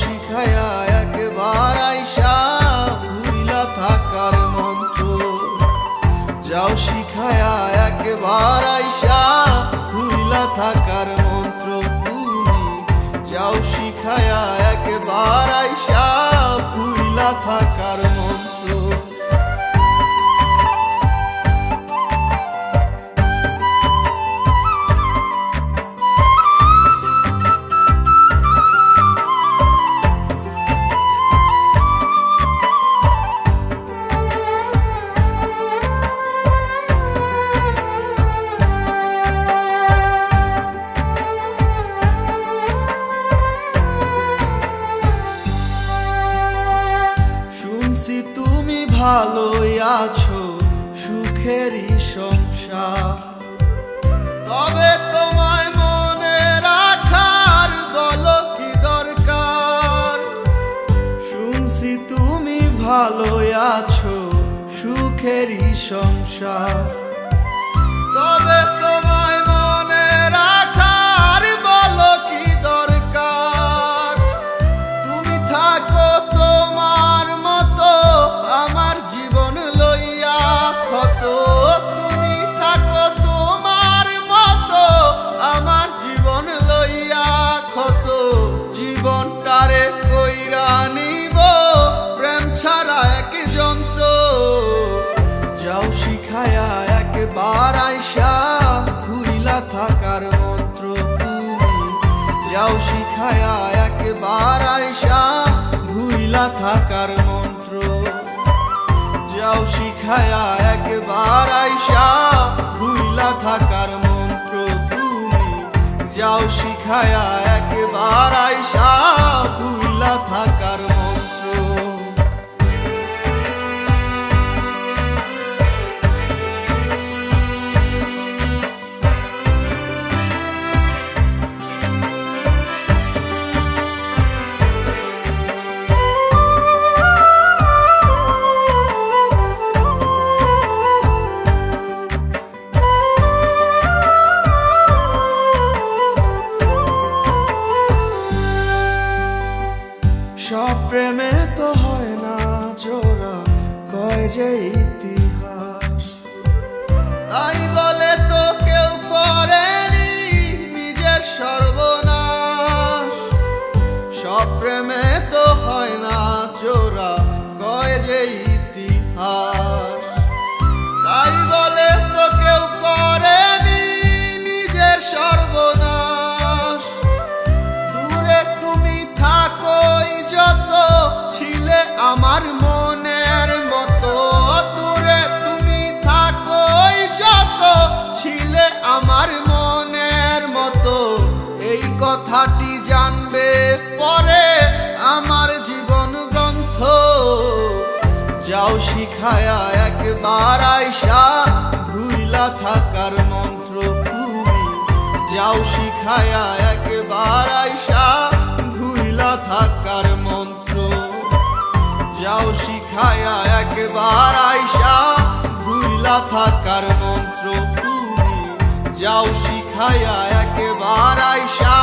শিখায়া একবার আইসা ভুইলা থাকার মন্ত্র, যাও শিখায়া একবার আইসা ভুইলা থাকার মন্ত্র। তুমি যাও শিখায়া একবার আইসা ভুইলা থাকার মন্ত্র। তুমি ভালোই আছো, সুখেরই সংসার, তবে তোমায় মনে রাখার বলো কি দরকার। শুনছি তুমি ভালোই আছো, সুখেরই সংসার, তবে তোমায় মনে রাখার বলো কি দরকার। তুমি থাকো তোমার মতো আমার জীবন লইয়া ক্ষত, তুমি থাকো তোমার মতো আমার জীবন লইয়া ক্ষত। জীবনটারে কইরা নিব প্রেম ছাড়া এক যন্ত্র, যাও শিখায়া একবার আইসা ভুইলা থাকার মন্ত্র। তুমি যাও শিখায়া একবার আইসা ভুইলা থাকার মন্ত্র, যাও শিখায়া একবার আইসা ভুইলা থাকার মন্ত্র। তুমি যাও শিখায়া একবার আইসা ভুইলা থাকার মন্ত্র। সব প্রেমে তো হয় না জোড়া, কয় যে ইতিহাস, তাই বলে তো কেউ করেনি নিজের সর্বনাশ। সব প্রেমে তো হয় না জোড়া, কয় যে ইতিহাস, তাই বলে তো কেউ করেনি নিজের সর্বনাশ। দূরে তুমি থাকোই যত ছিলে আমার মনের মতো, দূরে তুমি থাকোই যত ছিলে আমার মনের মতো। এই কথাটি জানবে পরে আমার জীবন গ্রন্থ, যাও শিখায়া একবার আইসা ভুইলা থাকার মন্ত্র। তুমি যাও শিখায়া একবার আইসা ভুইলা থাকার মন্ত্র, যাও শিখায়া একবার আইসা ভুইলা থাকার মন্ত্র। তুমি যাও শিখায়া একবার আইসা